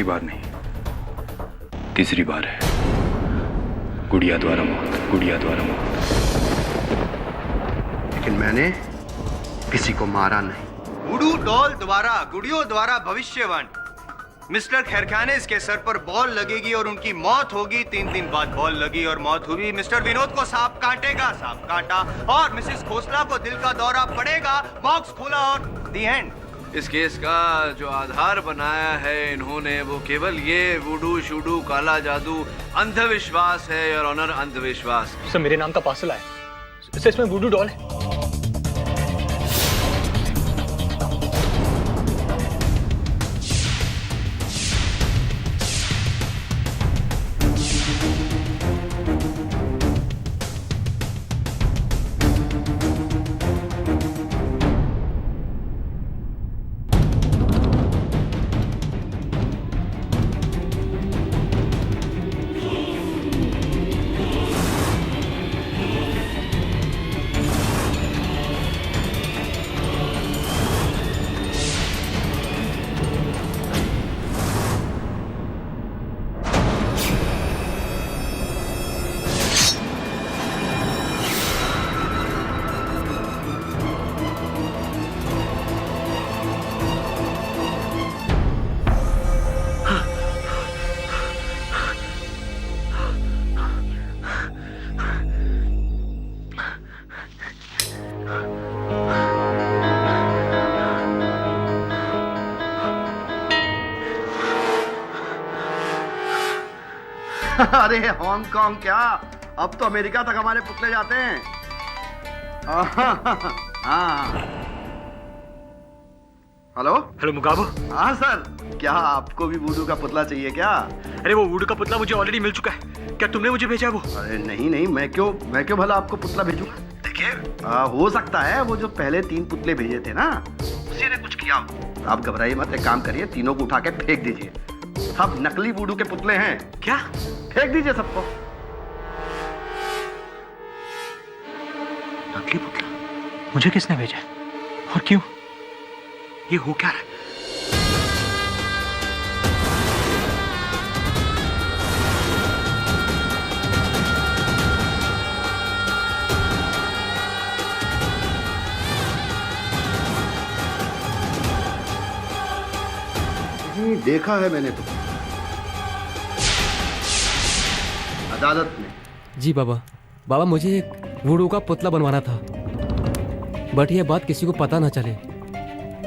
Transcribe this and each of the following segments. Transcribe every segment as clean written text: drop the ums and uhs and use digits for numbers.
बार नहीं, तीसरी बार है। गुड़िया द्वारा मौत, गुड़िया द्वारा मौत। लेकिन मैंने किसी को मारा नहीं। वुडू डॉल द्वारा, गुड़ियों द्वारा भविष्यवाणी। मिस्टर खैरखानिस के सर पर बॉल लगेगी और उनकी मौत होगी। 3 दिन बाद बॉल लगी और मौत हुई। मिस्टर विनोद को सांप काटेगा, सांप काटा। और मिसेस खोसला को दिल का दौरा पड़ेगा, बॉक्स खोला और द एंड। इस केस का जो आधार बनाया है इन्होंने, वो केवल ये वुडू शूडू काला जादू अंधविश्वास है, योर ऑनर, अंधविश्वास। सर मेरे नाम का पार्सल आया सर, इसमें वुडू डॉल है। अरे हांगकांग क्या, अब तो अमेरिका तक हमारे पुतले जाते हैं। हाँ। Hello hello Mugabo. हाँ सर, क्या आपको भी वुडू का पुतला चाहिए क्या? अरे वो वुडू का पुतला मुझे ऑलरेडी मिल चुका है, क्या तुमने मुझे भेजा वो? अरे नहीं, मैं क्यों भला आपको पुतला भेजूंगा? देखिए, हो सकता है वो जो पहले 3 पुतले भेजे थे ना, उसी ने कुछ किया। आप घबराइए मत, एक काम करिए, तीनों को उठा के फेंक दीजिए। सब नकली वुडू के पुतले हैं। क्या? फेंक दीजिए सबको। नकली पुतला मुझे किसने भेजा और क्यों? ये हो क्या रहा है? देखा है मैंने तो अदालत में। जी बाबा मुझे एक वुडू का पुतला बनवाना था, बट ये बात किसी को पता ना चले।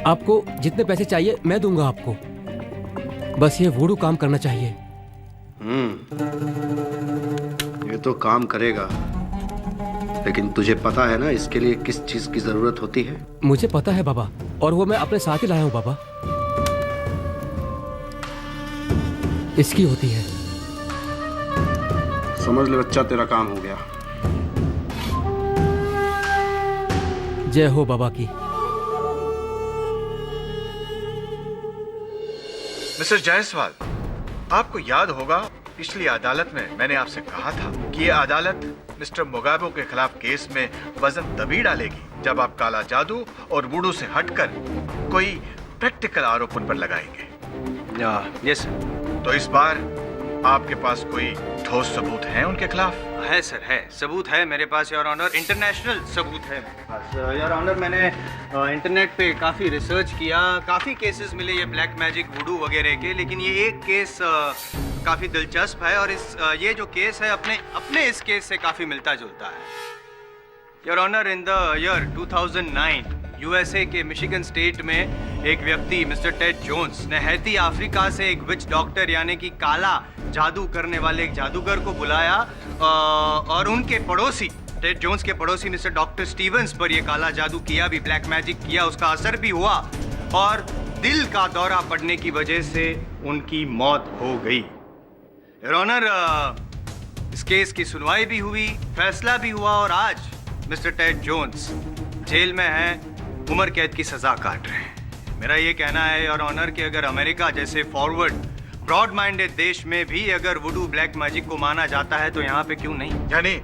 आपको जितने पैसे चाहिए मैं दूंगा आपको, बस ये वुडू काम करना चाहिए। ये तो काम करेगा, लेकिन तुझे पता है ना इसके लिए किस चीज की जरूरत होती है? मुझे पता है बाबा, और वो मैं अपने साथ ही लाया हूँ बाबा। इसकी होती है। समझ ले बच्चा, तेरा काम हो गया। जय हो बाबा की। मिस्टर जायसवाल, आपको याद होगा पिछली अदालत में मैंने आपसे कहा था कि ये अदालत मिस्टर मुगाबे के खिलाफ केस में वजन तभी डालेगी जब आप काला जादू और वुडू से हटकर कोई प्रैक्टिकल आरोप उन पर लगाएंगे। यस तो इस बार आपके पास कोई ठोस सबूत है उनके खिलाफ? है सर, है सबूत है मेरे पास, योर ऑनर। इंटरनेशनल सबूत है मेरे पास, योर ऑनर। मैंने इंटरनेट पे काफ़ी रिसर्च किया, काफ़ी केसेस मिले ये ब्लैक मैजिक वुडू वगैरह के, लेकिन ये एक केस काफ़ी दिलचस्प है और ये जो केस है अपने इस केस से काफ़ी मिलता जुलता है। Your honour, in the year 2009 USA के मिशिगन स्टेट में एक व्यक्ति मिस्टर टेड जोन्स ने हैती अफ्रीका से एक विच डॉक्टर यानी कि काला जादू करने वाले एक जादूगर को बुलाया और उनके पड़ोसी टेड जोन्स के पड़ोसी मिस्टर डॉक्टर स्टीवंस पर यह काला जादू किया भी, ब्लैक मैजिक किया, उसका असर भी हुआ और दिल का दौरा पड़ने की वजह से उनकी मौत हो गई। योर ऑनर, इस केस की सुनवाई भी हुई, फैसला भी हुआ और आज मिस्टर टेड जोन्स जेल में हैं, उम्र कैद की सजा काट रहे हैं। मेरा ये कहना है योर ऑनर कि अगर अमेरिका जैसे फॉरवर्ड ब्रॉड माइंडेड देश में भी अगर वुडू ब्लैक मैजिक को माना जाता है तो यहाँ पे क्यों नहीं? यानी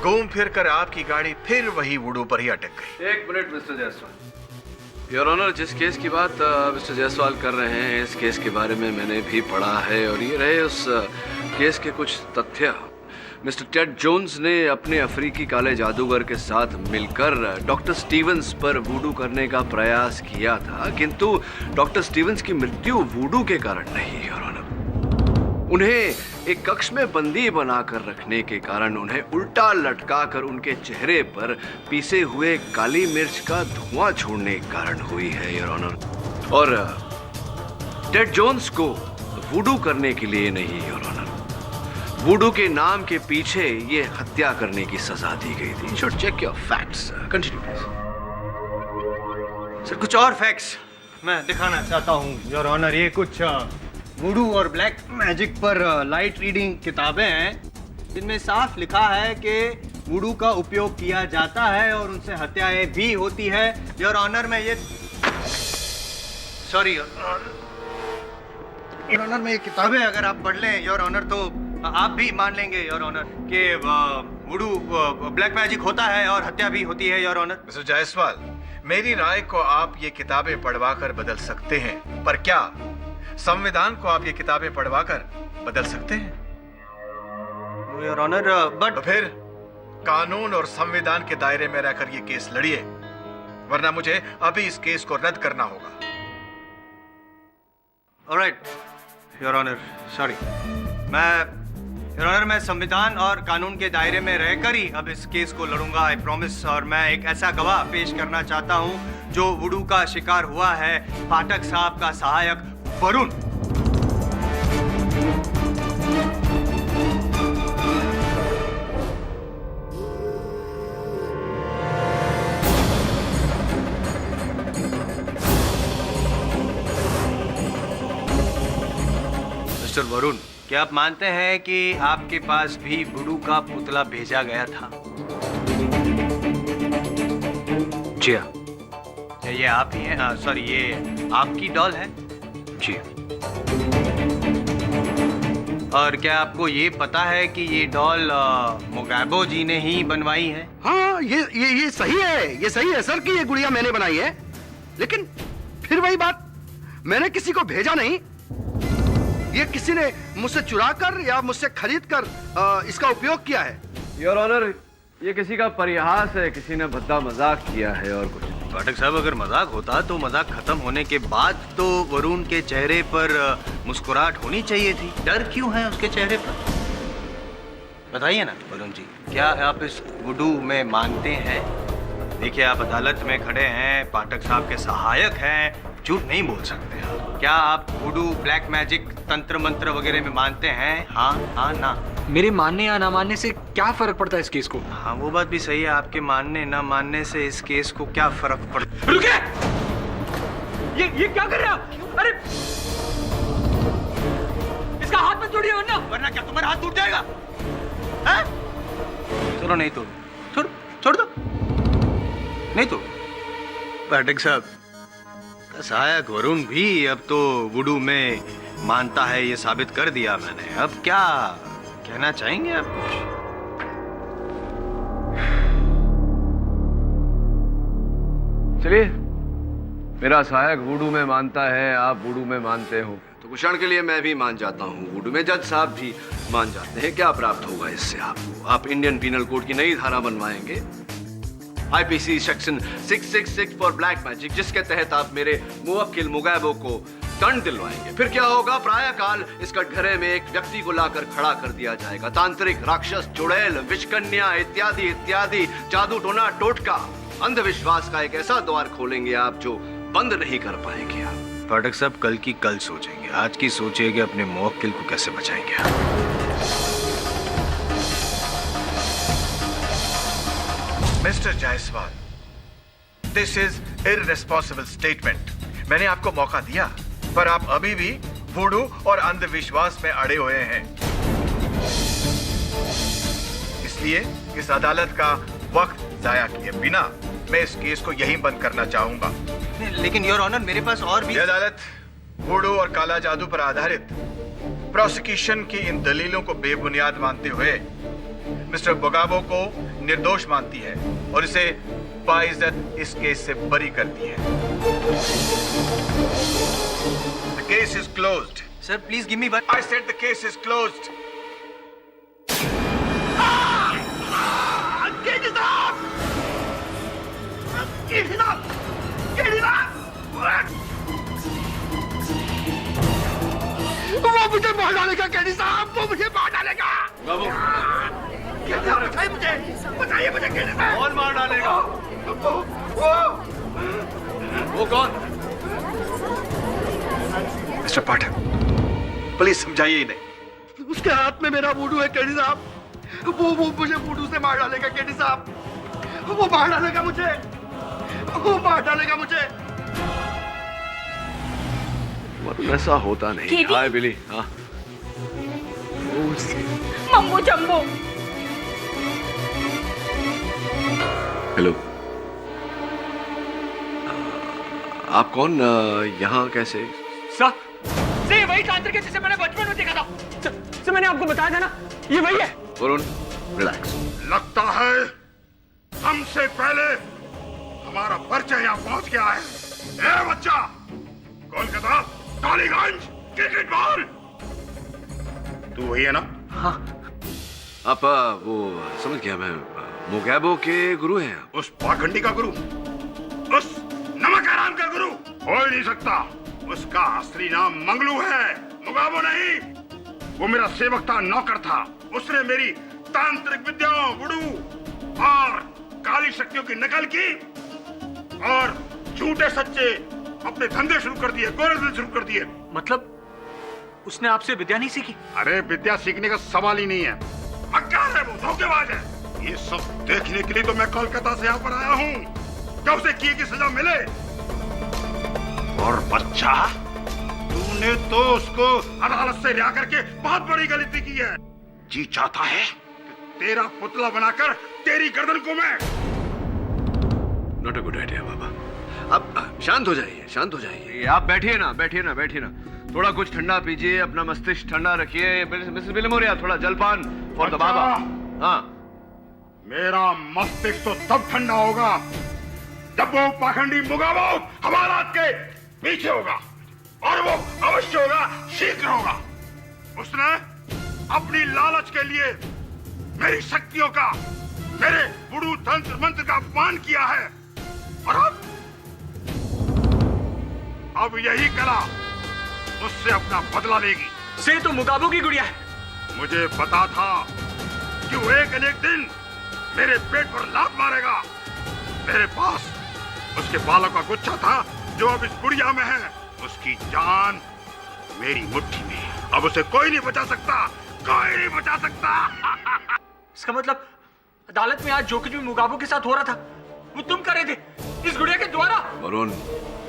घूम फिर कर आपकी गाड़ी फिर वही वुडू पर ही अटक गई। एक minute mister Jaiswal, your honour, जिस केस की बात मिस्टर जायसवाल कर रहे हैं, इस केस के बारे में मैंने भी पढ़ा है और ये रहे उस केस के कुछ तथ्य। मिस्टर टेड जोन्स ने अपने अफ्रीकी काले जादूगर के साथ मिलकर डॉक्टर स्टीवंस पर वूडू करने का प्रयास किया था, किंतु डॉक्टर स्टीवंस की मृत्यु वूडू के कारण नहीं, योर ऑनर। उन्हें एक कक्ष में बंदी बनाकर रखने के कारण उन्हें उल्टा लटकाकर उनके चेहरे पर पीसे हुए काली मिर्च का धुआं छोड़ने के कारण हुई है, योर ऑनर। और टेड जोन्स को वूडू करने के लिए नहीं, योर ऑनर। वूडू के नाम के पीछे ये हत्या करने की सजा दी गई थी। Should check your facts. Continue please. Sir, कुछ और फैक्ट्स मैं दिखाना चाहता हूँ योर ऑनर। ये कुछ वुडू और ब्लैक मैजिक पर लाइट रीडिंग किताबें हैं, जिनमें साफ लिखा है कि वुडू का उपयोग किया जाता है और उनसे हत्याएं भी होती है। योर ऑनर, मैं ये सॉरी योर ऑनर, में ये किताबें अगर आप पढ़ लें योर ऑनर, तो आप भी मान लेंगे योर ऑनर कि वुडू ब्लैक मैजिक होता है और हत्या भी होती है योर ऑनर। मिस्टर जायसवाल, मेरी राय को आप ये किताबें पढ़वाकर बदल सकते हैं, पर क्या संविधान को आप ये किताबें पढ़वाकर बदल सकते हैं? योर ऑनर, बट तो फिर कानून और संविधान के दायरे में रहकर ये केस लड़िए, वरना मुझे अभी इस केस को रद्द करना होगा। Alright your honour, sorry. मैं संविधान और कानून के दायरे में रहकर ही अब इस केस को लड़ूंगा, आई प्रॉमिस। और मैं एक ऐसा गवाह पेश करना चाहता हूं जो वुडू का शिकार हुआ है, पाठक साहब का सहायक वरुण। मिस्टर वरुण, क्या आप मानते हैं कि आपके पास भी वुडू का पुतला भेजा गया था? जी हाँ। ये आप ही हैं? सॉरी, ये आपकी डॉल है? जी। और क्या आपको ये पता है कि ये डॉल मोगैबो जी ने ही बनवाई है? हाँ, ये सही है, ये सही है सर कि ये गुड़िया मैंने बनाई है, लेकिन फिर वही बात, मैंने किसी को भेजा नहीं। ये किसी ने मुझसे चुरा कर या मुझसे खरीद कर इसका उपयोग किया है। योर ऑनर, ये किसी का परिहास है, किसी ने भद्दा मजाक किया है और कुछ। पाठक साहब, अगर मजाक होता तो मजाक खत्म होने के बाद तो वरुण के चेहरे पर मुस्कुराहट होनी चाहिए थी। डर क्यों है उसके चेहरे पर? बताइए ना वरुण जी, क्या आप इस वुडू में मानते हैं? देखिए, आप अदालत में खड़े हैं, पाठक साहब के सहायक हैं, झूठ नहीं बोल सकते आप। क्या आप वुडू, ब्लैक मैजिक, तंत्र मंत्र वगैरह में मानते हैं? हाँ, हाँ, ना? मेरे मानने या ना मानने से क्या फर्क पड़ता है इस केस को? हाँ, वो बात भी सही है, आपके मानने ना मानने से इस केस को क्या फर्क पड़ता? रुके! ये क्या कर रहे हैं आप? अरे इसका हाथ मत तोड़िए, वरना क्या तुम्हारा हाथ टूट जाएगा? हाँ? चलो, नहीं तोड़, छोड़ दो, नहीं तोड़। पाठक साहब, सहायक वरुण भी अब तो वुडू में मानता है, ये साबित कर दिया मैंने। अब क्या कहना चाहेंगे आप कुछ? चलिए, मेरा सहायक वुडू में मानता है, आप वुडू में मानते हो, तो कुछ क्षण के लिए मैं भी मान जाता हूँ वुडू में। जज साहब भी मान जाते हैं। क्या प्राप्त होगा इससे आपको? आप इंडियन पीनल कोड की नई धारा बनवाएंगे, IPC section 666 for black magic, जिसके तहत आप मेरे मुवक्किल मुगैबो को दंड दिलवाएंगे। फिर क्या होगा? प्रायःकाल इस कटघरे में एक व्यक्ति को लाकर खड़ा कर दिया जाएगा। तांत्रिक, राक्षस, चुड़ैल, विषकन्या इत्यादि इत्यादि जादू टोना टोटका अंधविश्वास का एक ऐसा द्वार खोलेंगे आप जो बंद नहीं कर पाएंगे आप। पाठक साहब, कल की कल सोचेंगे, आज की सोचिए कि अपने मुवक्किल को कैसे बचाएंगे। Mister Jaiswal, this is irresponsible statement. मैंने आपको मौका दिया, पर आप अभी भी वुडू और अंधविश्वास में अड़े हुए हैं। इसलिए इस अदालत का वक्त जाया किए बिना मैं इस केस को यहीं बंद करना चाहूंगा। लेकिन योर ऑनर, मेरे पास और भी। यह अदालत वुडू और काला जादू पर आधारित प्रोसिक्यूशन की इन दलीलों को बेबुनियाद मानते हुए मिस्टर मोगैबो को निर्दोष मानती है और इसे बाइज्जत इस केस से बरी कर दी है। The case is closed. Sir please give me one. I said the case is closed. वो मुझे मार डालेगा कैदी साहब, वो मुझे मार डालेगा। कैदी साहब बताइए मुझे कैदी साहब। कौन मार डालेगा? वो कौन? मिस्टर पाठक, प्लीज समझाइए इन्हें। उसके हाथ में मेरा वुडू है कैदी साहब, वो मुझे वुडू से मार डालेगा कैदी साहब, वो मार डालेगा मुझे, वो मार डालेगा मुझे। ऐसा होता नहीं। केवी? हाय बिली। हाँ मम्मू जम्बो। हेलो, आप कौन? यहाँ कैसे? सर ये वही तांत्रिक है जिसे मैंने बचपन में देखा था। सर मैंने आपको बताया था ना, ये वही है। वरुण रिलैक्स। लगता है हमसे पहले हमारा परिचय यहाँ पहुंच गया है। ए बच्चा, कोलकाता टॉलीगंज क्रिकेट बॉल, तू वही है ना? हाँ। आप वो समझ गया, मैं मोगैबो के गुरु हैं आप? उस पाखंडी का गुरु, उस नमक हराम का गुरु हो ही नहीं सकता। उसका असली नाम मंगलू है, मुगाबो नहीं। वो मेरा सेवक था, नौकर था। उसने मेरी तांत्रिक विद्याओं, वुडू और काली शक्तियों की नकल की और झूठे सच्चे अपने धंधे शुरू कर दिए, गोरे दिल शुरू कर दिए। मतलब उसने आपसे विद्या नहीं सीखी? अरे विद्या सीखने का सवाल ही नहीं है, मक्कार है वो, धोखेबाज है। ये सब देखने के लिए तो मैं कोलकाता से यहाँ पर आया हूँ, क्या उसे किए की सजा मिले। और बच्चा, तूने तो उसको अदालत से रिहा करके बहुत बड़ी गलती की है। जी चाहता है कि तेरा पुतला बनाकर तेरी गर्दन को मैं। नॉट अ गुड आइडिया बाबा। अब शांत हो जाइए, शांत हो जाइए। आप बैठिए ना, बैठिए ना, बैठिए ना। थोड़ा कुछ ठंडा पीजिए, अपना मस्तिष्क ठंडा रखिए। मिसेस बिलमोरिया, थोड़ा जलपान फॉर द बाबा। हाँ, मेरा मस्तिष्क तो तब ठंडा होगा जब वो पाखंडी मुगाबो हवालात के पीछे होगा, और वो अवश्य होगा, शीघ्र होगा। उसने अपनी लालच के लिए मेरी शक्तियों का, मेरे वुडू तंत्र मंत्र का अपमान किया है, और अब यही कला उससे अपना बदला लेगी। से तो मुगाबो की गुड़िया है। मुझे पता था कि वो एक न एक दिन मेरे पेट पर लात मारेगा। मेरे पास उसके बालों का गुच्छा था जो अब इस गुड़िया में है। उसकी जान मेरी मुट्ठी में है। अब उसे कोई नहीं बचा सकता, कोई नहीं बचा सकता। इसका मतलब अदालत में आज जो कुछ भी मुगाबो के साथ हो रहा था वो तुम कर रहे थे इस गुड़िया के द्वारा। वरुण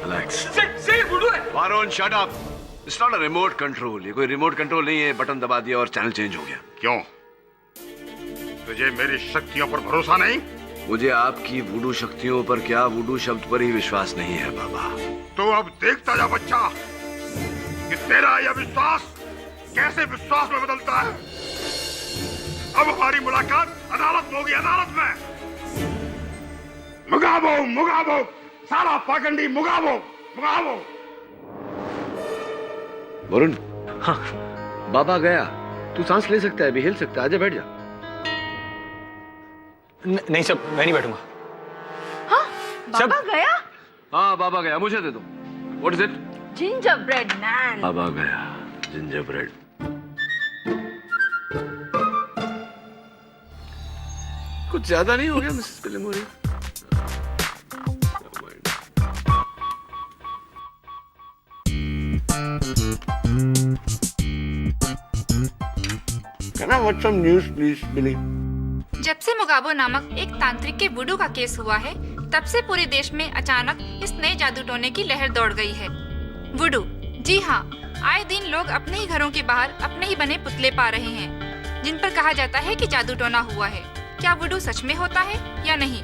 रिलैक्स। से गुडू है। Varun shut up. It's not a remote control. ये कोई रिमोट कंट्रोल नहीं है, बटन दबा दिया और चैनल चेंज हो गया। क्यों? तुझे मेरी शक्तियों पर भरोसा नहीं? मुझे आपकी वुडू शक्तियों पर क्या, वुडू शब्द पर ही विश्वास नहीं है बाबा। तो अब देखता जा बच्चा कि तेरा यह विश्वास कैसे विश्वास में बदलता है। अब हमारी मुलाकात अदालत में होगी, अदालत में। मुगाबो, मुगाबो, साला पाखंडी मुगाबो, मुगाबो। वरुण, हाँ बाबा गया। तू सांस ले सकता है, अभी हिल सकता है। आजा बैठ जा। नहीं सब मैं नहीं बैठूंगा। हाँ बाबा गया। हाँ बाबा गया, मुझे दे दो। What is it? Gingerbread naan. बाबा गया, जिंजर ब्रेड। कुछ ज्यादा नहीं हो गया Mrs Bilimoria? Can I watch some news, please, Billy? जब से मुगाबो नामक एक तांत्रिक के वुडू का केस हुआ है, तब से पूरे देश में अचानक इस नए जादू टोने की लहर दौड़ गई है। वुडू, जी हाँ, आए दिन लोग अपने ही घरों के बाहर अपने ही बने पुतले पा रहे हैं, जिन पर कहा जाता है कि जादू टोना हुआ है। क्या वुडू सच में होता है या नहीं,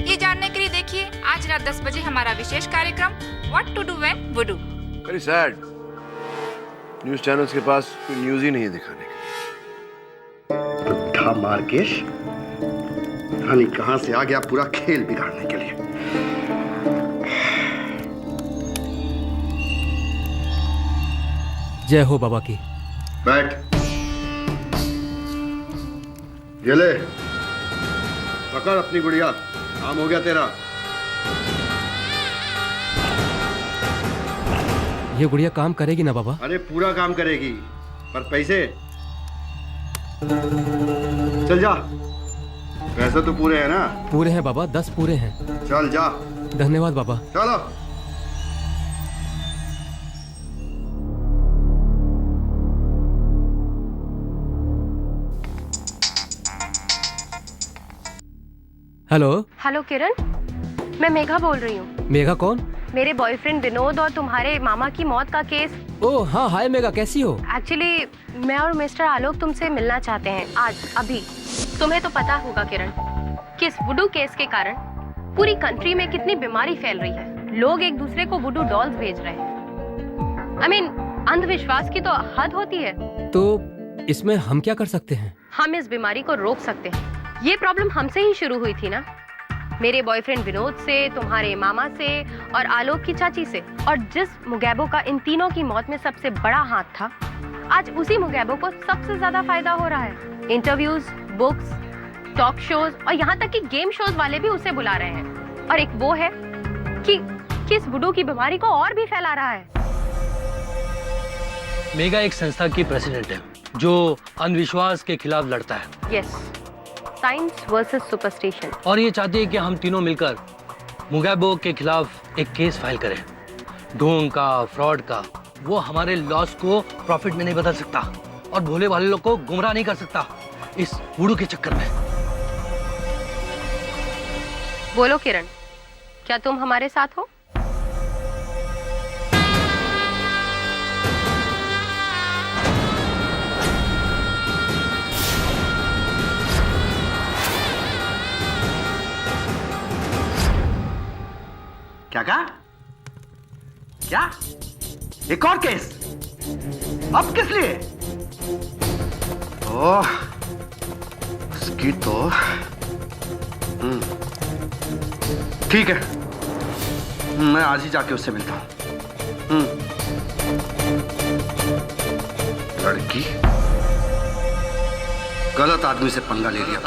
ये जानने के लिए देखिए आज रात 10 बजे हमारा विशेष कार्यक्रम what to do when voodoo. Very sad, news channels के पास कोई न्यूज ही नहीं है दिखाने के। बुड्ढा मार्केश, रानी कहां से आ गया पूरा खेल बिगाड़ने के लिए। जय हो बाबा की। बैठ। ये ले, पकड़ अपनी गुड़िया, काम हो गया तेरा। ये गुड़िया काम करेगी ना बाबा? अरे पूरा काम करेगी, पर पैसे? चल जा, पैसे तो पूरे हैं ना? पूरे हैं बाबा, 10 पूरे हैं। चल जा। धन्यवाद बाबा। चलो। हेलो। हेलो किरण, मैं मेघा बोल रही हूँ। मेघा कौन? मेरे बॉयफ्रेंड विनोद और तुम्हारे मामा की मौत का केस। ओह हाँ, हाय मेघा, कैसी हो? एक्चुअली मैं और मिस्टर आलोक तुमसे मिलना चाहते हैं आज, अभी। तुम्हें तो पता होगा किरण कि इस वुडू केस के कारण पूरी कंट्री में कितनी बीमारी फैल रही है। लोग एक दूसरे को वुडू डॉल्स भेज रहे हैं। I mean, अंधविश्वास की तो हद होती है। तो इसमें हम क्या कर सकते हैं? हम इस बीमारी को रोक सकते हैं। ये प्रॉब्लम हमसे ही शुरू हुई थी ना, मेरे बॉयफ्रेंड विनोद से, तुम्हारे मामा से और आलोक की चाची से। और जिस मुगैबो का इन तीनों की मौत में सबसे बड़ा हाथ था, आज उसी मुगैबो को सबसे ज्यादा फायदा हो रहा है। इंटरव्यूज, बुक्स, टॉक शोज और यहाँ तक कि गेम शोज वाले भी उसे बुला रहे हैं। और एक वो है कि इस वुडू की बीमारी को और भी फैला रहा है। मेगा एक संस्था की प्रेसिडेंट है जो अंधविश्वास के खिलाफ लड़ता है। Yes, science versus superstition. और ये चाहती है कि हम तीनों मिलकर मुगैबो के खिलाफ एक केस फाइल करें। ढोंग का, फ्रॉड का। वो हमारे लॉस को प्रॉफिट में नहीं बदल सकता और भोले वाले लोग को गुमराह नहीं कर सकता इस वुडू के चक्कर में। बोलो किरण, क्या तुम हमारे साथ हो? क्या कहा? क्या? एक और केस? अब किस लिए? ओह, उसकी तो ठीक है, मैं आज ही जाके उससे मिलता हूं। लड़की गलत आदमी से पंगा ले लिया,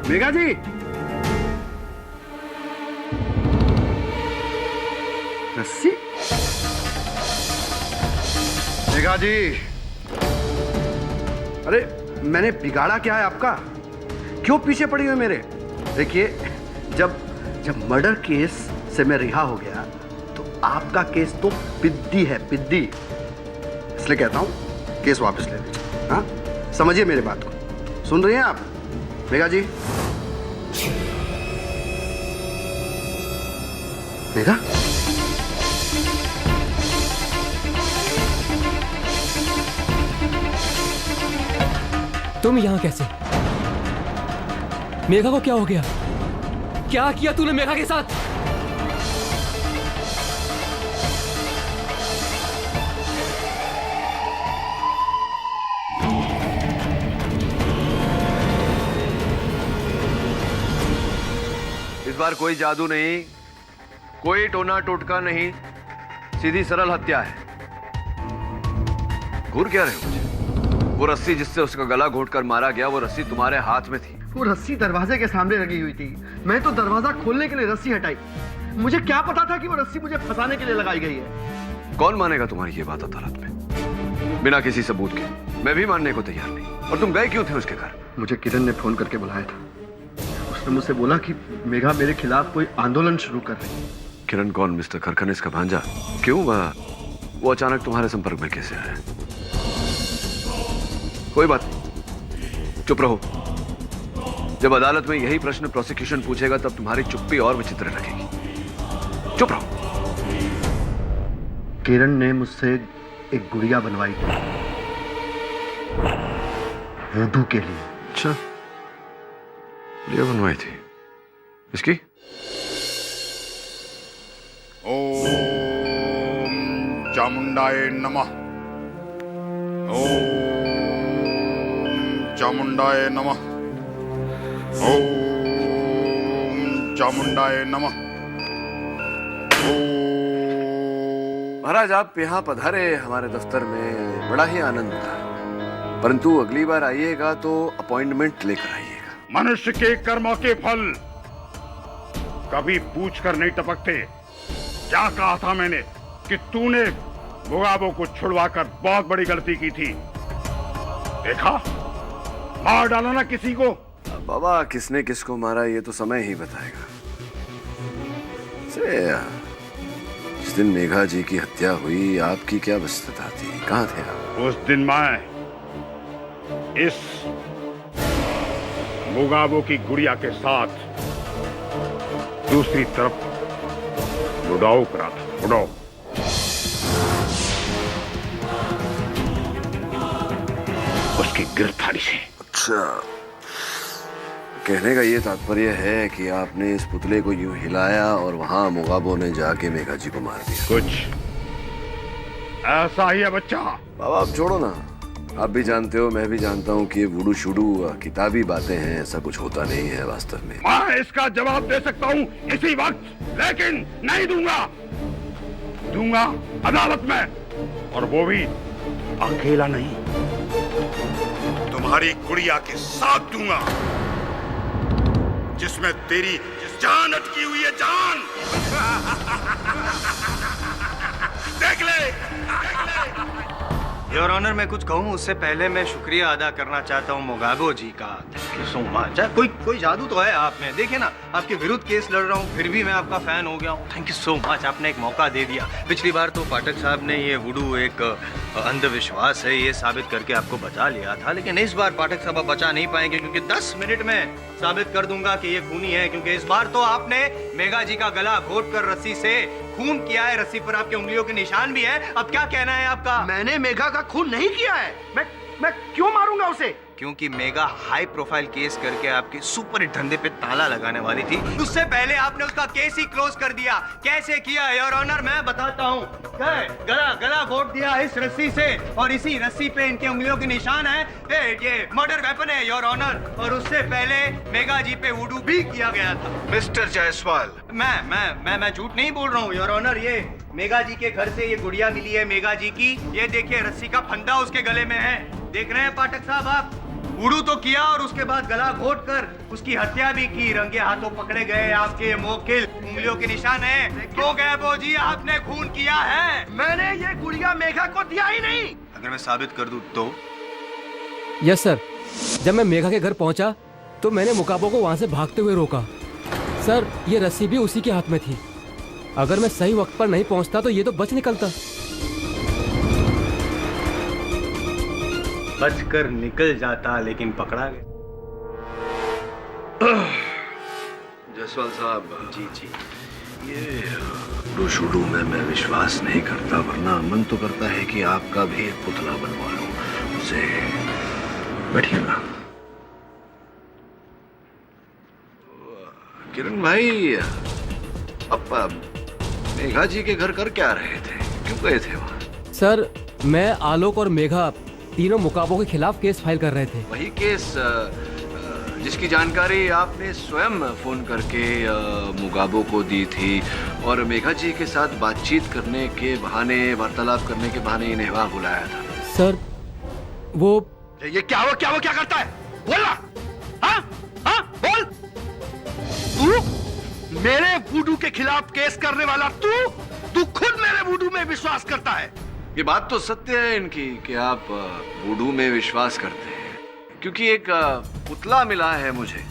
मेघा जी। रस्सी? मेघा जी, अरे मैंने बिगाड़ा क्या है आपका? क्यों पीछे पड़ी हुई मेरे? देखिए, जब मर्डर केस से मैं रिहा हो गया तो आपका केस तो पिद्दी है, पिद्दी। इसलिए कहता हूं केस वापस ले लीजिए। हाँ, समझिए मेरी बात को। सुन रही हैं आप मेघा जी? मेघा, तुम यहाँ कैसे? मेघा को क्या हो गया? क्या किया तूने मेघा के साथ? इस बार कोई जादू नहीं, कोई टोना टोटका नहीं, सीधी सरल हत्या है। घूर क्या रहे हो मुझे? वो रस्सी जिससे उसका गला घोंटकर मारा गया, वो रस्सी तुम्हारे हाथ में थी। वो रस्सी दरवाजे के सामने लगी हुई थी। मैं तो दरवाजा खोलने के लिए रस्सी हटाई। मुझे क्या पता था कि वो रस्सी मुझे फंसाने के लिए लगाई गई है। कौन मानेगा तुम्हारी ये बात अदालत में बिना किसी सबूत के? मैं भी मानने को तैयार नहीं। और तुम गए क्यों थे उसके घर? मुझे किरण ने फोन करके बुलाया था। उसने मुझसे बोला कि मेघा मेरे खिलाफ कोई आंदोलन शुरू कर रही है। किरण कौन? मिस्टर खरखनेस का भांजा? क्यों? वो अचानक तुम्हारे संपर्क में कैसे आया? कोई बात नहीं, चुप रहो। जब अदालत में यही प्रश्न प्रोसिक्यूशन पूछेगा तब तुम्हारी चुप्पी और विचित्र लगेगी। चुप रहो। किरण ने मुझसे एक गुड़िया बनवाई थी वुडू के लिए। अच्छा, गुड़िया बनवाई थी? इसकी? ओम चामुंडाए नमः। चामुंडाय नमः। ओम चामुंडाय नमः। महाराज, आप यहाँ पधारे हमारे दफ्तर में, बड़ा ही आनंद था, परंतु अगली बार आइएगा तो अपॉइंटमेंट लेकर आइएगा। मनुष्य के कर्मों के फल कभी पूछ कर नहीं टपकते। क्या कहा था मैंने कि तूने मुगाबो को छुड़वाकर बहुत बड़ी गलती की थी। देखा, मार डाला ना किसी को। बाबा, किसने किसको मारा ये तो समय ही बताएगा। जिस दिन मेघा जी की हत्या हुई, आपकी क्या व्यस्तता थी, कहाँ थे आप? उस दिन मैं इस मुगाबो की गुड़िया के साथ दूसरी तरफ बुडाओ करा था। बुडाओ उसकी गिरफ्तारी से। अच्छा, कहने का ये तात्पर्य है कि आपने इस पुतले को यूं हिलाया और वहां मुगाबो ने जाके मेघा जी को मार दिया। कुछ ऐसा ही है बच्चा। बाबा, आप छोड़ो ना, आप भी जानते हो, मैं भी जानता हूँ कि ये वुडू शुडू किताबी बातें हैं, ऐसा कुछ होता नहीं है वास्तव में। मैं इसका जवाब दे सकता हूँ इसी वक्त, लेकिन नहीं दूंगा अदालत में, और वो भी अकेला नहीं, तुम्हारी गुड़िया के साथ दूंगा, जिसमें तेरी जान अटकी हुई है। जान देख ले। योर ऑनर, मैं कुछ कहूँ उससे पहले मैं शुक्रिया अदा करना चाहता हूँ मुगाबो जी का। Thank you so much. कोई जादू तो है आप में। देखिए ना, आपके विरुद्ध केस लड़ रहा हूँ, फिर भी मैं आपका फैन हो गया हूँ। थैंक यू सो मच, आपने एक मौका दे दिया। पिछली बार तो पाठक साहब ने ये वुडू एक अंधविश्वास है ये साबित करके आपको बचा लिया था, लेकिन इस बार पाठक साहब बचा नहीं पाएंगे, क्योंकि 10 मिनट में साबित कर दूंगा कि ये खूनी है। क्योंकि इस बार तो आपने मेघा जी का गला घोट कर रस्सी से खून किया है, रस्सी पर आपके उंगलियों के निशान भी है। अब क्या कहना है आपका? मैंने मेघा का खून नहीं किया है। मैं क्यों मारूंगा उसे? क्योंकि मेघा हाई प्रोफाइल केस करके आपके सुपर हिट धंधे पे ताला लगाने वाली थी। उससे पहले आपने उसका केस ही क्लोज कर दिया। कैसे किया योर ऑनर, मैं बताता हूँ। गला घोट दिया इस रस्सी से, और इसी रस्सी पे इनके उंगलियों के निशान है। ये मर्डर वेपन है योर ऑनर, और उससे पहले मेघा जी पे वुडू भी किया गया था। मिस्टर जायसवाल, मैं झूठ नहीं बोल रहा हूँ योर ऑनर। ये मेघा जी के घर से ये गुड़िया मिली है मेघा जी की। ये देखिए, रस्सी का फंदा उसके गले में है। देख रहे हैं पाठक साहब आप? वुडू तो किया और उसके बाद गला घोट कर उसकी हत्या भी की। रंगे हाथों पकड़े गए आपके मोकिल, उंगलियों के निशान है। तो गैबो जी, आपने खून किया है। मैंने ये गुड़िया मेघा को दिया ही नहीं। अगर मैं साबित कर दूं तो? Yes sir. जब मैं मेघा के घर पहुंचा तो मैंने मुगाबो को वहां से भागते हुए रोका। सर, ये रस्सी भी उसी के हाथ में थी। अगर मैं सही वक्त पर नहीं पहुंचता तो ये तो बच निकलता। बचकर निकल जाता, लेकिन पकड़ा गया। जायसवाल साहब, जी ये वुडू शुडू में मैं विश्वास नहीं करता, वरना मन तो करता है कि आपका भी एक पुतला बनवा लूं उसे। बैठिए ना। किरण भाई, अब मेघा जी के घर कर क्या रहे थे, क्यों गए थे वहाँ? सर, मैं, आलोक और मेघा तीनों मुगाबो के खिलाफ केस फाइल कर रहे थे। वही केस जिसकी जानकारी आपने स्वयं फोन करके मुगाबो को दी थी, और मेघा जी के साथ बातचीत करने के बहाने, वार्तालाप करने के बहाने इन्हें वहां बुलाया था। सर, वो ये क्या करता है? बोला, हाँ बोल। तू मेरे वुडू के खिलाफ केस करने वाला, तू खुद मेरे वुडू में विश्वास करता है। ये बात तो सत्य है इनकी कि आप वुडू में विश्वास करते हैं, क्योंकि एक पुतला मिला है मुझे।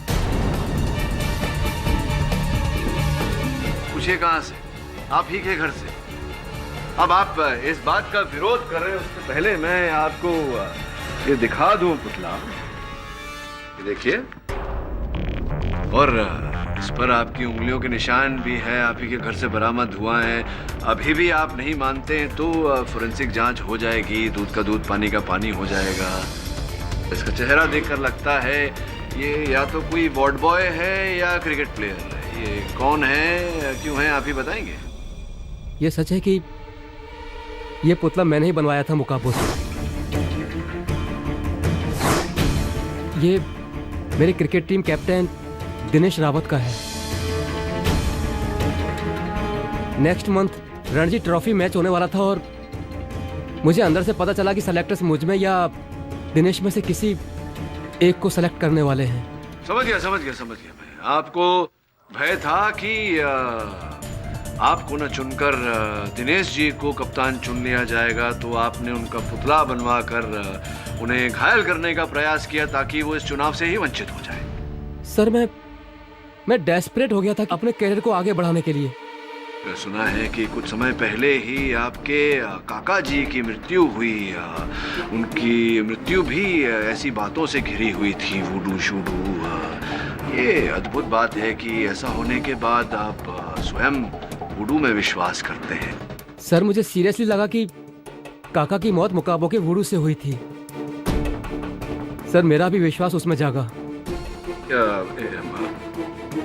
पूछिए कहां से? आप ही के घर से। अब आप इस बात का विरोध कर रहे हैं, उससे पहले मैं आपको ये दिखा दूं पुतला। ये देखिए, और इस पर आपकी उंगलियों के निशान भी है, आप ही के घर से बरामद हुआ है। अभी भी आप नहीं मानते हैं तो फोरेंसिक जांच हो जाएगी, दूध का दूध पानी का पानी हो जाएगा। इसका चेहरा देखकर लगता है ये या तो कोई वार्ड बॉय है या क्रिकेट प्लेयर है। ये कौन है, क्यों है, आप ही बताएंगे? ये सच है कि ये पुतला मैंने ही बनवाया था मुगाबो से। ये मेरे cricket team captain Dinesh Rawat का है। Next month Ranji trophy match होने वाला था और मुझे अंदर से पता चला कि सेलेक्टर्स मुझ में या दिनेश में से किसी एक को सेलेक्ट करने वाले हैं। समझ गया मैं। आपको भय था कि आपको न चुनकर दिनेश जी को कप्तान चुन लिया जाएगा, तो आपने उनका पुतला बनवा कर उन्हें घायल करने का प्रयास किया ताकि वो इस चुनाव से ही वंचित हो जाए। सर मैं डेस्परेट हो गया था अपने कैरियर को आगे बढ़ाने के लिए। सुना है कि कुछ समय पहले ही आपके काका जी की मृत्यु हुई। उनकी मृत्यु भी ऐसी बातों से घिरी हुई थी, वुडू शूडू। ये अद्भुत बात है कि ऐसा होने के बाद आप स्वयं वुडू में विश्वास करते हैं। सर मुझे सीरियसली लगा कि काका की मौत मुकाबो के वुडू से हुई थी। सर मेरा भी विश्वास उसमें जागा।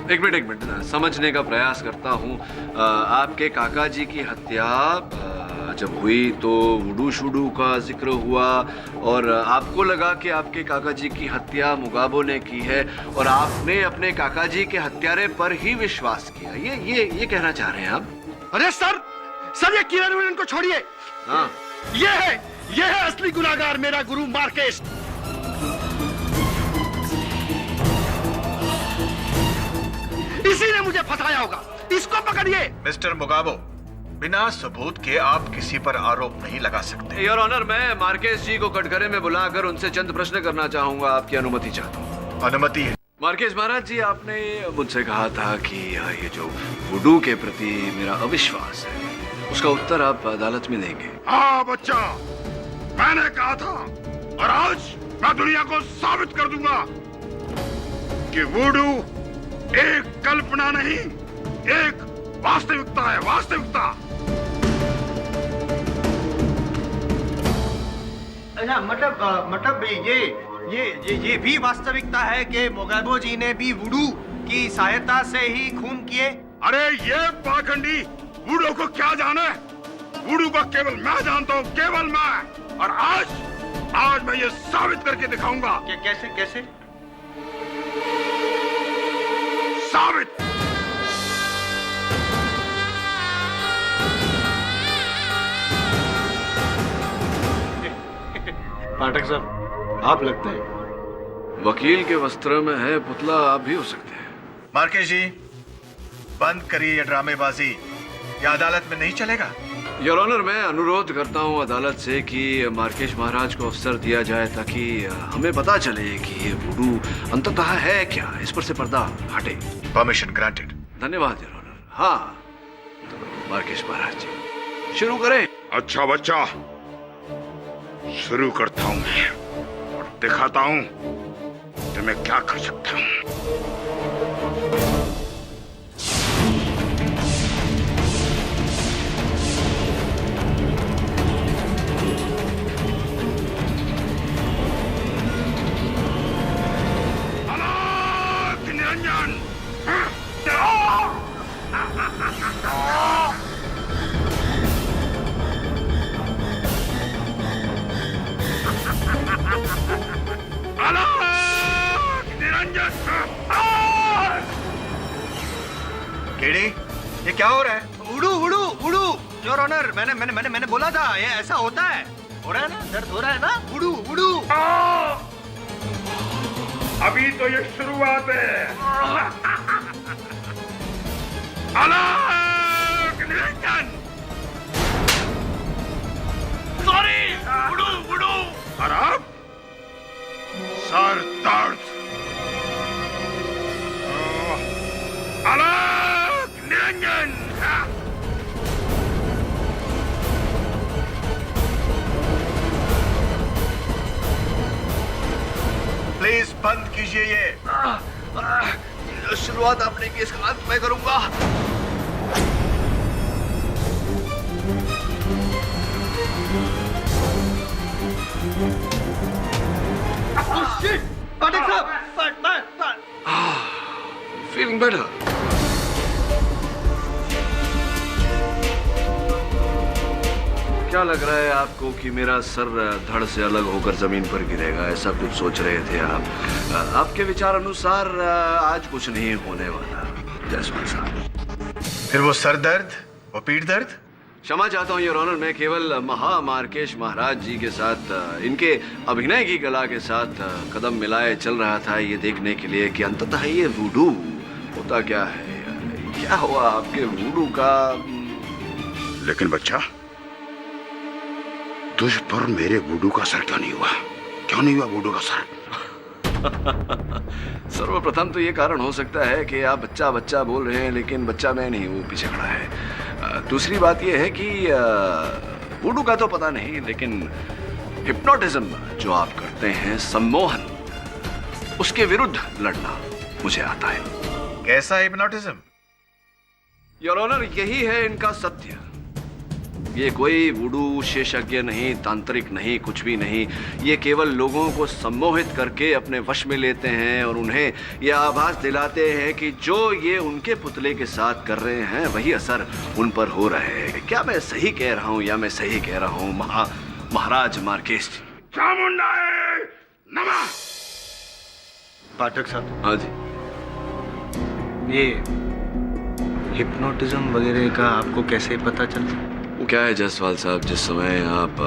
एक मिनट समझने का प्रयास करता हूँ। आपके काका जी की हत्या जब हुई तो वुडू शूडू का जिक्र हुआ और आपको लगा कि आपके काका जी की हत्या मुगाबो ने की है और आपने अपने काका जी के हत्यारे पर ही विश्वास किया। ये कहना चाह रहे हैं आप? अरे सर ये किरण विलन को छोड़िए। हाँ, ये है असली गुनाहगार, मेरा गुरु मार्केस। इसी ने मुझे फंसाया होगा, इसको पकड़िए। मिस्टर मुगाबो, बिना सबूत के आप किसी पर आरोप नहीं लगा सकते। योर ऑनर, मैं मार्केस जी को कटघरे में बुलाकर उनसे चंद प्रश्न करना चाहूंगा। आपकी अनुमति चाहता हूँ। अनुमति है। मार्केस महाराज जी, आपने मुझसे कहा था कि ये जो वुडू के प्रति मेरा अविश्वास है उसका उत्तर आप अदालत में देंगे। हाँ बच्चा, मैंने कहा था और आज मैं दुनिया को साबित कर दूंगा कि वुडू एक कल्पना नहीं, एक वास्तविकता है, वास्तविकता। अच्छा, मतलब ये भी वास्तविकता है कि मोगाबो जी ने भी वुडू की सहायता से ही खून किए? अरे ये पाखंडी वुडू को क्या जाने? वुडू को केवल मैं जानता हूँ, केवल मैं। और आज मैं ये साबित करके दिखाऊंगा। कैसे? साबित। पाठक साहब, आप लगते हैं वकील के वस्त्र में है पुतला, आप भी हो सकते हैं। मार्केस जी, बंद करिए ये ड्रामेबाजी, ये अदालत में नहीं चलेगा। योर ऑनर, मैं अनुरोध करता हूँ अदालत से कि मार्केश महाराज को अवसर दिया जाए ताकि हमें पता चले कि ये वुडू अंततः है क्या। इस पर से पर्दा हटे। Permission granted. धन्यवाद योर ऑनर। हाँ, तो मार्केश महाराज जी शुरू करें। अच्छा बच्चा, शुरू करता हूँ मैं और दिखाता हूँ कि मैं क्या कर सकता हूँ। निरंजन, केडी, ये क्या हो रहा है? वुडू योर ऑनर, मैंने बोला था ये ऐसा होता है। हो रहा है ना, दर्द हो रहा है ना? वुडू अभी तो ये शुरुआत है। अलग निरंजन, सॉरी वुडू। और अब सर दर्द। अलग निरंजन। प्लीज बंद कीजिए ये। शुरुआत आपने की, इसका अंत मैं करूंगा। पाठक साहब, फीलिंग बेटर। क्या लग रहा है आपको कि मेरा सर धड़ से अलग होकर जमीन पर गिरेगा, ऐसा कुछ सोच रहे थे आप? आपके विचार अनुसार आज कुछ नहीं होने वाला जायसवाल साहब। फिर वो सर दर्द, वो पीठ दर्द? क्षमा चाहता हूँ योर ऑनर, मैं केवल महामार्केश महाराज जी के साथ इनके अभिनय की कला के साथ कदम मिलाए चल रहा था, ये देखने के लिए कि अंततः ये वुडू होता क्या है, क्या हुआ आपके वुडू का। लेकिन बच्चा, तुझ पर मेरे वुडू का असर क्यों नहीं हुआ? क्यों नहीं हुआ वुडू का असर? सर्वप्रथम तो ये कारण हो सकता है कि आप बच्चा बच्चा बोल रहे हैं, लेकिन बच्चा मैं नहीं हूँ, पीछे खड़ा है। दूसरी बात यह है कि वुडू का तो पता नहीं, लेकिन हिप्नोटिज्म जो आप करते हैं, सम्मोहन, उसके विरुद्ध लड़ना मुझे आता है। कैसा हिप्नोटिज्म? योर ऑनर, यही है इनका सत्य। ये कोई वुडू विशेषज्ञ नहीं, तांत्रिक नहीं, कुछ भी नहीं। ये केवल लोगों को सम्मोहित करके अपने वश में लेते हैं और उन्हें यह आभास दिलाते हैं कि जो ये उनके पुतले के साथ कर रहे हैं वही असर उन पर हो रहा है। क्या मैं सही कह रहा हूँ या मैं सही कह रहा हूँ महाराज मार्केश जी? चामुंडा है नमः। पाठक साहब, हाँ जी। ये हिप्नोटिज्म वगैरह का आपको कैसे पता चलता? वो क्या है जायसवाल साहब, जिस समय आप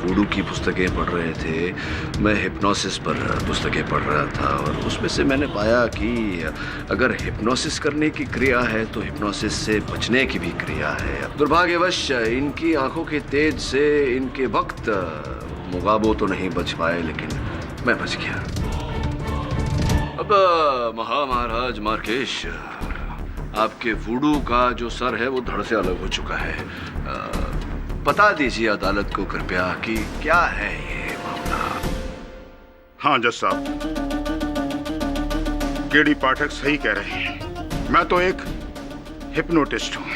वुडू की पुस्तकें पढ़ रहे थे, मैं हिप्नोसिस पर पुस्तकें पढ़ रहा था और उसमें से मैंने पाया कि अगर हिप्नोसिस करने की क्रिया है तो हिप्नोसिस से बचने की भी क्रिया है। दुर्भाग्यवश इनकी आंखों के तेज से इनके वक्त मुगाबो तो नहीं बच पाए, लेकिन मैं बच गया। अब महाराज मार्केश, आपके वुडू का जो सर है वो धड़ से अलग हो चुका है। बता दीजिए अदालत को कृपया कि क्या है ये मामला। हाँ जज साहब, केडी पाठक सही कह रहे हैं। मैं तो एक हिप्नोटिस्ट हूं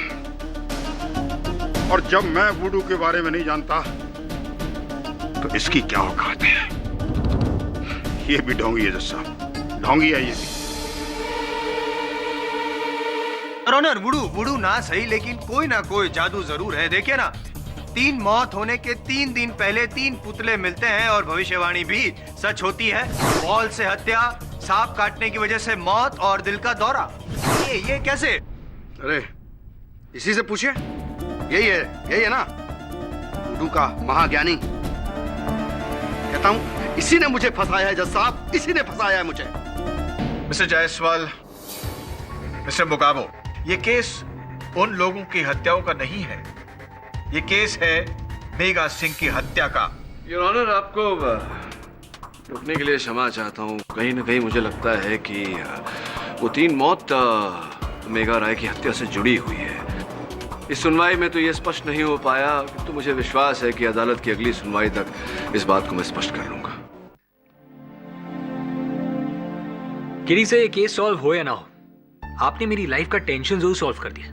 और जब मैं वुडू के बारे में नहीं जानता तो इसकी क्या औकात है। ये भी ढोंगी है जज साहब, ढोंगी है ये भी। ऑनर, वुडू ना सही, लेकिन कोई ना कोई जादू जरूर है। देखिए ना, 3 मौत होने के 3 दिन पहले 3 पुतले मिलते हैं और भविष्यवाणी भी सच होती है। बॉल से हत्या, सांप काटने की वजह से मौत और दिल का दौरा। ये कैसे? अरे इसी से पूछिए, यही है ना वुडू का महाज्ञानी। कहता हूं इसी ने मुझे फंसाया है जज साहब, इसी ने फंसाया है मुझे। मिस्टर जायसवाल, मिस्टर मुगाबो, ये केस उन लोगों की हत्याओं का नहीं है, ये केस है मेघा सिंह की हत्या का। योर ऑनर, आपको रुकने के लिए क्षमा चाहता हूँ। कहीं ना कहीं मुझे लगता है कि वो 3 मौत मेघा राय की हत्या से जुड़ी हुई है। इस सुनवाई में तो ये स्पष्ट नहीं हो पाया, तो मुझे विश्वास है कि अदालत की अगली सुनवाई तक इस बात को मैं स्पष्ट कर लूंगा। किरी से ये केस सॉल्व हो या ना हो, आपने मेरी लाइफ का टेंशन जरूर सॉल्व कर दिया।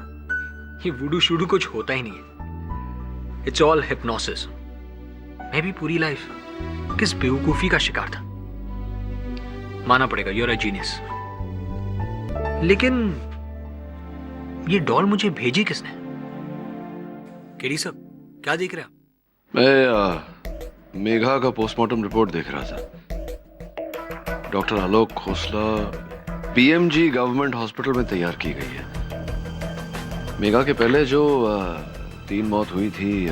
ये वुडू शुडू कुछ होता ही नहीं है, इट्स ऑल हिप्नोसिस। मैं भी पूरी लाइफ किस बेवकूफी का शिकार था। माना पड़ेगा, यू आर अ जीनियस। लेकिन ये डॉल मुझे भेजी किसने? केडी साहब, क्या देख रहे हैं? मैं मेघा का पोस्टमार्टम रिपोर्ट देख रहा था। डॉक्टर आलोक खोसला पीएमजी गवर्नमेंट हॉस्पिटल में तैयार की गई है। मेघा के पहले जो 3 मौत हुई थी,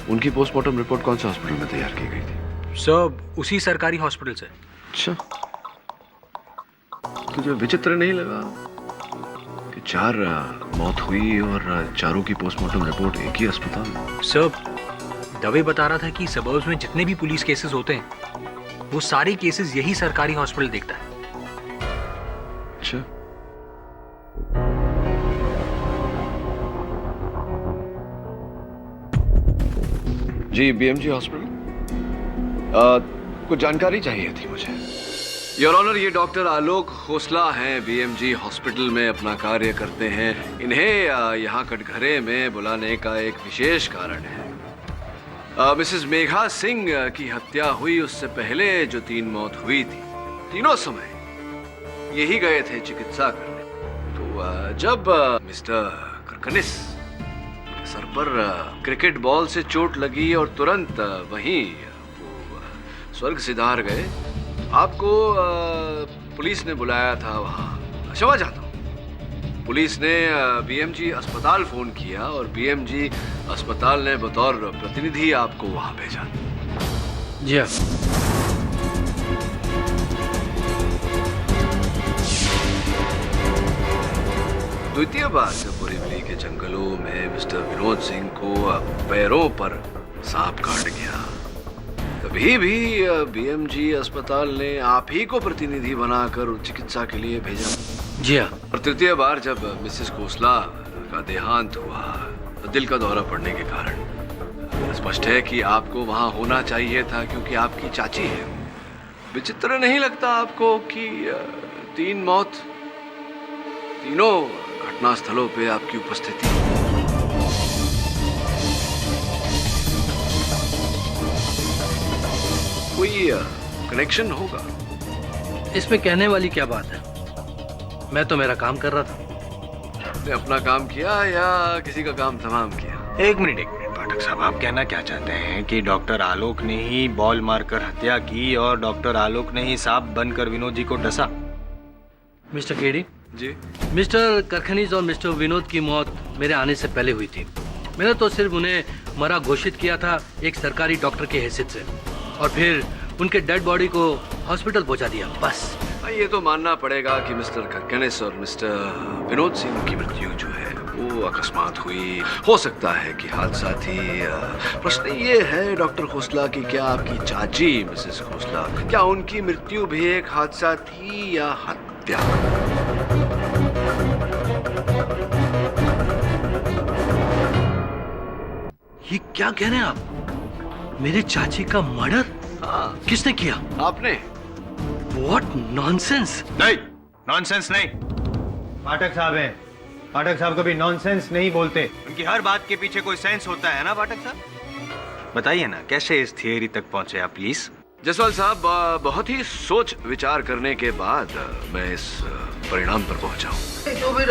उनकी पोस्टमार्टम रिपोर्ट कौन से हॉस्पिटल में तैयार की गई थी? सब उसी सरकारी हॉस्पिटल से। अच्छा, तुझे विचित्र नहीं लगा कि 4 मौत हुई और चारों की पोस्टमार्टम रिपोर्ट एक ही अस्पताल में? सब दवे बता रहा था कि सबर्ब्स में जितने भी पुलिस केसेस होते हैं वो सारे केसेस यही सरकारी हॉस्पिटल देखता है। अच्छा, जी बीएमजी हॉस्पिटल, कुछ जानकारी चाहिए थी मुझे। योर ऑनर, ये डॉक्टर आलोक खोसला हैं, बीएमजी हॉस्पिटल में अपना कार्य करते हैं। इन्हें यहाँ कटघरे में बुलाने का एक विशेष कारण है। मिसेस मेघा सिंह की हत्या हुई उससे पहले जो 3 मौत हुई थी, तीनों समय यही गए थे चिकित्सा करने। तो जब मिस्टर करकनिस सर पर क्रिकेट बॉल से चोट लगी और तुरंत वहीं वो स्वर्ग सिधार गए। आपको पुलिस ने बुलाया था वहाँ। क्षमा चाहता हूँ। पुलिस ने बीएमजी अस्पताल फोन किया और बीएमजी अस्पताल ने बतौर प्रतिनिधि आपको वहाँ भेजा। जी हाँ। द्वितीय बार जब बोरीवली के जंगलों में मिस्टर विनोद सिंह को पैरों पर सांप काट गया, तभी भी बीएमजी अस्पताल ने आप ही को प्रतिनिधि बनाकर चिकित्सा के लिए भेजा। जी हाँ। और तृतीय बार जब मिसेस खोसला का देहांत हुआ दिल का दौरा पड़ने के कारण, स्पष्ट है कि आपको वहां होना चाहिए था क्योंकि आपकी चाची है। विचित्र नहीं लगता आपको कि तीनों घटना स्थलों पे आपकी उपस्थिति? कोई कनेक्शन होगा? इसमें कहने वाली क्या बात है? मैं तो मेरा काम कर रहा था। आपने अपना काम किया या किसी का काम तमाम किया? एक मिनट पाठक साहब, आप कहना क्या चाहते हैं कि डॉक्टर आलोक ने ही बॉल मारकर हत्या की और डॉक्टर आलोक ने ही सांप बनकर विनोद जी को डसा? मिस्टर केडी जी, मिस्टर करखनीज और मिस्टर विनोद की मौत मेरे आने से पहले हुई थी। मैंने तो सिर्फ उन्हें मरा घोषित किया था एक सरकारी डॉक्टर की हैसियत से, और फिर उनके डेड बॉडी को हॉस्पिटल पहुंचा दिया, बस। ये तो मानना पड़ेगा कि मिस्टर करकनिस और मिस्टर विनोद सिंह की मृत्यु जो है वो अकस्मात हुई। हो सकता है कि हादसा थी। प्रश्न ये है डॉक्टर खोसला की क्या आपकी चाची मिसेस खोसला, क्या उनकी मृत्यु भी एक हादसा थी या हत्या? ये क्या कह रहे हैं आप? मेरे चाची का मर्डर? हाँ। किसने किया? आपने। What nonsense? नहीं, नॉनसेंस नहीं। पाठक साहब हैं। पाठक साहब कभी नॉनसेंस नहीं बोलते। उनकी हर बात के पीछे कोई सेंस होता है ना पाठक साहब? बताइए ना, कैसे इस थियरी तक पहुंचे आप प्लीज? जसवाल साहब, बहुत ही सोच विचार करने के बाद मैं इस परिणाम पर पहुंचा हूँ। तो फिर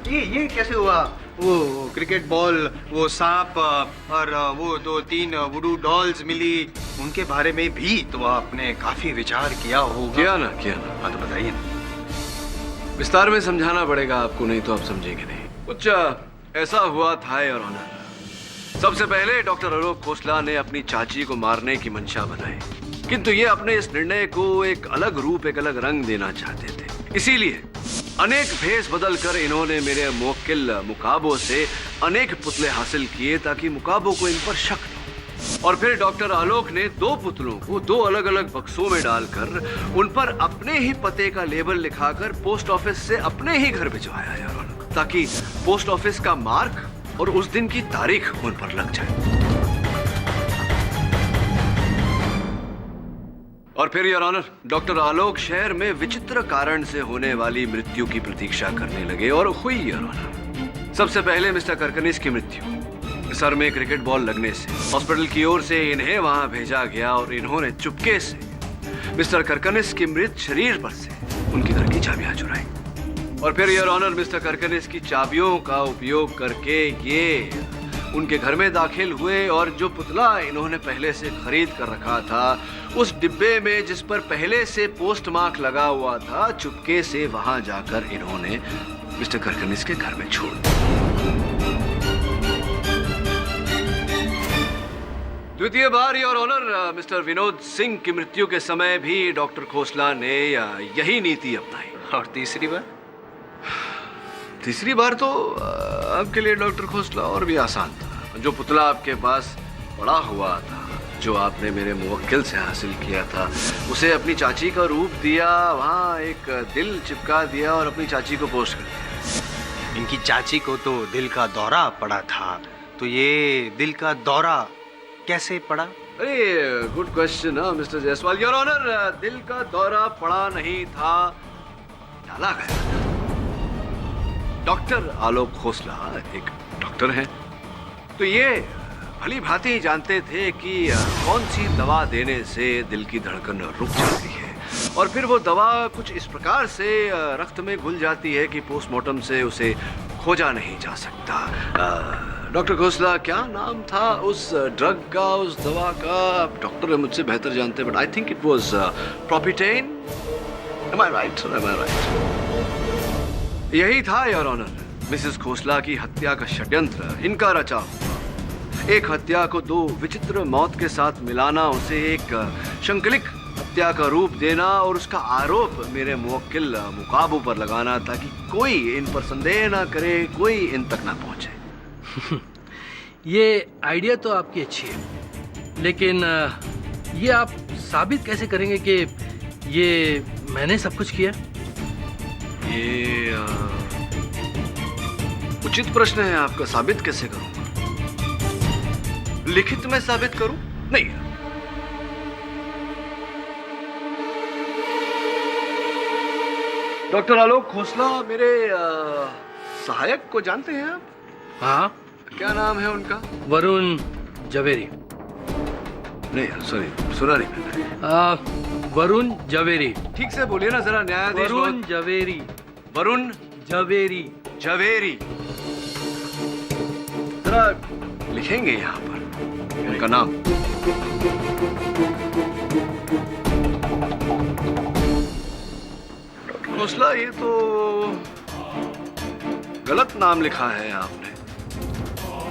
ये कैसे हुआ? वो क्रिकेट बॉल, वो सांप और वो 2-3 वुडू डॉल्स मिली, उनके बारे में भी तो आपने काफी विचार किया होगा। किया ना। हाँ तो बताइए ना। विस्तार में समझाना पड़ेगा आपको, नहीं तो आप समझेंगे नहीं। कुछ ऐसा हुआ था योर ऑनर। सबसे पहले डॉक्टर आलोक खोसला ने अपनी चाची को मारने की मंशा बनाई, किंतु ये अपने इस निर्णय को एक अलग रूप, एक अलग रंग देना चाहते थे। इसीलिए अनेक भेष बदल कर इन्होंने मेरे मुवक्किल मुकाबो से अनेक पुतले हासिल किए ताकि मुकाबो को इन पर शक हो। और फिर डॉक्टर आलोक ने 2 पुतलों को 2 अलग अलग बक्सों में डालकर उन पर अपने ही पते का लेबल लिखाकर पोस्ट ऑफिस से अपने ही घर भिजवाया यार, ताकि पोस्ट ऑफिस का मार्क और उस दिन की तारीख उन पर लग जाए। और फिर योर ऑनर, डॉक्टर आलोक शहर में विचित्र कारण से होने वाली मृत्यु की प्रतीक्षा करने लगे और हुई योर ऑनर। सबसे पहले मिस्टर करकनिस की मृत्यु। सर में क्रिकेट बॉल लगने से हॉस्पिटल की ओर से इन्हें वहां भेजा गया और इन्होंने चुपके से मिस्टर करकनिस के मृत शरीर पर से उनके घर की चाबियां चुराई। और फिर योर ऑनर, मिस्टर करकनिस की चाबियों का उपयोग करके ये उनके घर में दाखिल हुए और जो पुतला इन्होंने पहले से खरीद कर रखा था उस डिब्बे में जिस पर पहले से पोस्ट मार्क लगा हुआ था, चुपके से वहां जाकर इन्होंने मिस्टर करकनिस के घर में छोड़ दिया। द्वितीय बार your honour, Mr Vinod Singh की मृत्यु के समय भी डॉक्टर खोसला ने यही नीति अपनाई। और तीसरी बार? तीसरी बार तो आपके लिए डॉक्टर खोसला और भी आसान था। जो पुतला आपके पास पड़ा हुआ था, जो आपने मेरे मुवक्किल से हासिल किया था, उसे अपनी चाची का रूप दिया, वहाँ एक दिल चिपका दिया और अपनी चाची को पोस्ट कर दिया। इनकी चाची को तो दिल का दौरा पड़ा था, तो ये दिल का दौरा कैसे पड़ा? अरे good question mister Jaiswal. Your honour, दिल का दौरा पड़ा नहीं था, डाला गया था। डॉक्टर आलोक खोसला एक डॉक्टर हैं, तो ये भली भांति जानते थे कि कौन सी दवा देने से दिल की धड़कन रुक जाती है और फिर वो दवा कुछ इस प्रकार से रक्त में घुल जाती है कि पोस्टमार्टम से उसे खोजा नहीं जा सकता। डॉक्टर खोसला, क्या नाम था उस ड्रग का, उस दवा का? आप डॉक्टर है, मुझसे बेहतर जानते हैं, but I think it was प्रोपिटेन। Am I right, sir? Am I right? यही था योर ऑनर, मिसेस खोसला की हत्या का षड्यंत्र इनका रचा हुआ। एक हत्या को दो विचित्र मौत के साथ मिलाना, उसे एक शंकलिक हत्या का रूप देना और उसका आरोप मेरे मुवक्किल मुकाबू पर लगाना, ताकि कोई इन पर संदेह ना करे, कोई इन तक ना पहुंचे। ये आइडिया तो आपकी अच्छी है, लेकिन ये आप साबित कैसे करेंगे कि ये मैंने सब कुछ किया? ये उचित प्रश्न है आपका। साबित कैसे करूंगा? लिखित में साबित करूं? नहीं। डॉक्टर आलोक खोसला मेरे सहायक को जानते हैं आप? हाँ। क्या नाम है उनका? वरुण जवेरी। नहीं, सॉरी, सुना नहीं मैंने। वरुण जवेरी। ठीक से बोलिए ना जरा, न्यायाधीश। वरुण जवेरी। वरुण जवेरी। जवेरी। जरा लिखेंगे यहाँ पर उनका नाम। डॉक्टर खोसला, ये तो गलत नाम लिखा है आपने।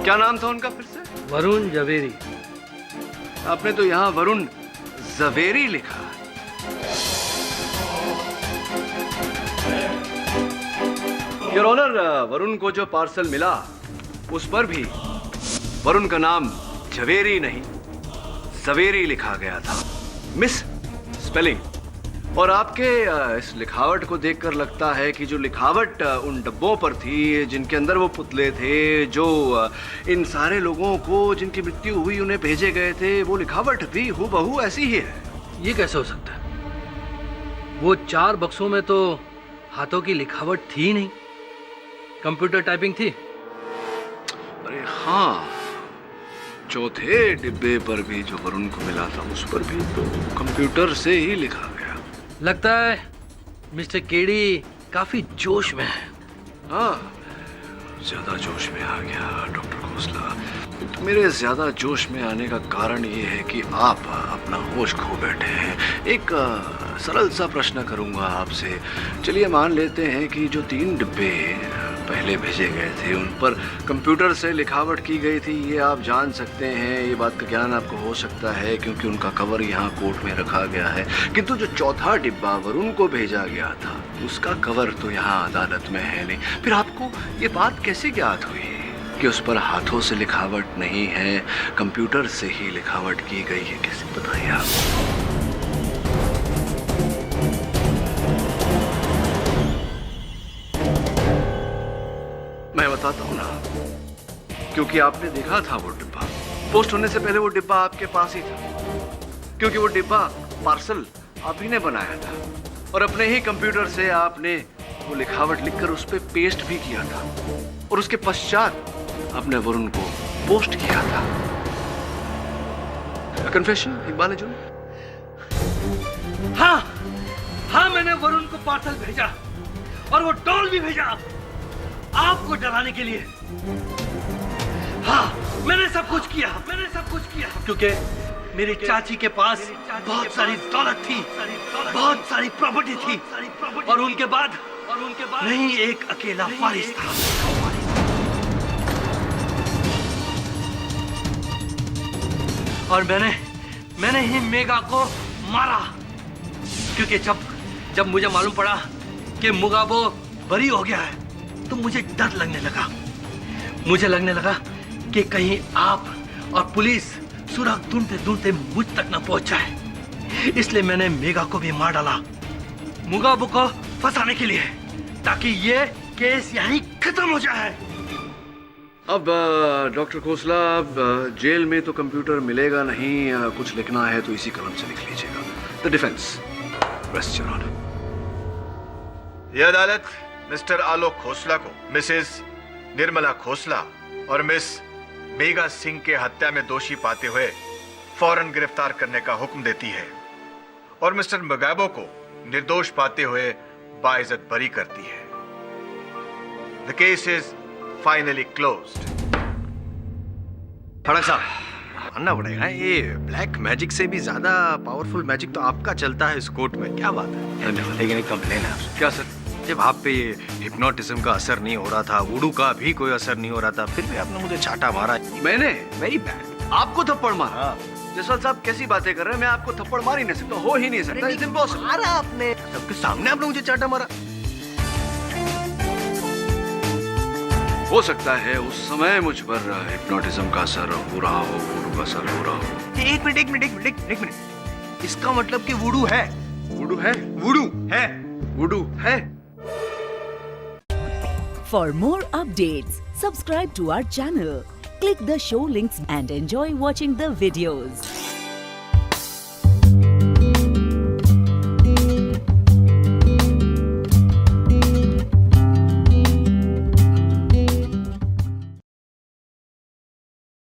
क्या नाम था उनका फिर से? वरुण जवेरी। आपने तो यहाँ वरुण जवेरी लिखा। योर ऑनर, वरुण को जो पार्सल मिला उस पर भी वरुण का नाम जवेरी नहीं जवेरी लिखा गया था। Miss spelling. और आपके इस लिखावट को देखकर लगता है कि जो लिखावट उन डब्बों पर थी जिनके अंदर वो पुतले थे, जो इन सारे लोगों को जिनकी मृत्यु हुई उन्हें भेजे गए थे, वो लिखावट भी हूबहू ऐसी ही है। ये कैसे हो सकता है? वो 4 बक्सों में तो हाथों की लिखावट थी नहीं, कंप्यूटर टाइपिंग थी। अरे हाँ, चौथे डिब्बे पर भी जो वरुण को मिला था उस पर भी तो कंप्यूटर से ही लिखा गया। लगता है मिस्टर केडी काफी जोश में है। हाँ, ज्यादा जोश में आ गया डॉक्टर खोसला। तो मेरे ज्यादा जोश में आने का कारण ये है कि आप अपना होश खो बैठे हैं। एक सरल सा प्रश्न करूंगा आपसे। चलिए मान लेते हैं कि जो 3 डिब्बे पहले भेजे गए थे उन पर कंप्यूटर से लिखावट की गई थी, ये आप जान सकते हैं, ये बात का ज्ञान आपको हो सकता है क्योंकि उनका कवर यहाँ कोर्ट में रखा गया है। किंतु जो चौथा डिब्बा वरुण को भेजा गया था उसका कवर तो यहाँ अदालत में है नहीं। फिर आपको ये बात कैसे ज्ञात हुई कि उस पर हाथों से लिखावट नहीं है, कंप्यूटर से ही लिखावट की गई है? कैसे बताइए आप? मैं बताता हूँ ना, क्योंकि आपने देखा था वो डिब्बा। पोस्ट होने से पहले वो डिब्बा आपके पास ही था, क्योंकि वो डिब्बा पार्सल आप ही ने बनाया था और अपने ही कंप्यूटर से आपने वो लिखावट लिखकर उस पर पेस्ट भी किया था और उसके पश्चात आपने वरुण को पोस्ट किया था। कन्फेशन इकबाल अर्जुन? हाँ, हाँ, मैंने वरुण को पार्सल भेजा और वो डॉल भी भेजा आपको डराने के लिए। हाँ, मैंने सब कुछ किया, क्योंकि मेरी चाची के पास बहुत सारी दौलत थी, बहुत सारी प्रॉपर्टी थी और उनके बाद नहीं एक अकेला वारिस था। और मैंने ही मेगा को मारा, क्योंकि जब मुझे मालूम पड़ा कि मुगाबो बरी हो गया है तो मुझे डर लगने लगा। मुझे लगने लगा कि कहीं आप और पुलिस सुराग ढूंढते ढूंढते मुझ तक न पहुंच जाए। इसलिए मैंने मेगा को भी मार डाला, मुगाबो को फंसाने के लिए, ताकि ये केस यहीं खत्म हो जाए। अब डॉक्टर खोसला, अब जेल में तो कंप्यूटर मिलेगा नहीं, कुछ लिखना है तो इसी कलम से लिख लीजिएगा। The defence rest your honour. यह अदालत मिस्टर आलोक खोसला को मिसेस निर्मला खोसला और मिस मेगा सिंह के हत्या में दोषी पाते हुए फौरन गिरफ्तार करने का हुक्म देती है और मिस्टर मुगाबो को निर्दोष पाते हुए बाइज्जत बरी करती है। The case is finally closed. Phadak साहब मानना पड़ेगा, ये ब्लैक मैजिक से भी ज्यादा पावरफुल मैजिक तो आपका चलता है इस कोर्ट में। क्या बात है? लेकिन एक कंप्लेन है आपसे। क्या सर? जब आप पे ये हिप्नोटिज्म का असर नहीं हो रहा था, वुडू का भी कोई असर नहीं हो रहा था, फिर भी आपने मुझे चाटा मारा। मैंने? Very bad. आपको थप्पड़ मारा? जसवाल साहब कैसी बातें कर रहे हैं? मैं आपको थप्पड़ मार ही नहीं सकता, हो ही नहीं सकता। It's impossible. मारा आपने, सबके सामने आपने मुझे चाटा मारा। हो सकता है उस समय मुझ पर हिप्नोटिज्म का असर हो रहा हो, वुडू का असर हो रहा हो। एक मिनट, इसका मतलब कि वुडू है। वुडू है? वुडू है। वुडू है। For more updates, subscribe to our channel, click the show links and enjoy watching the videos.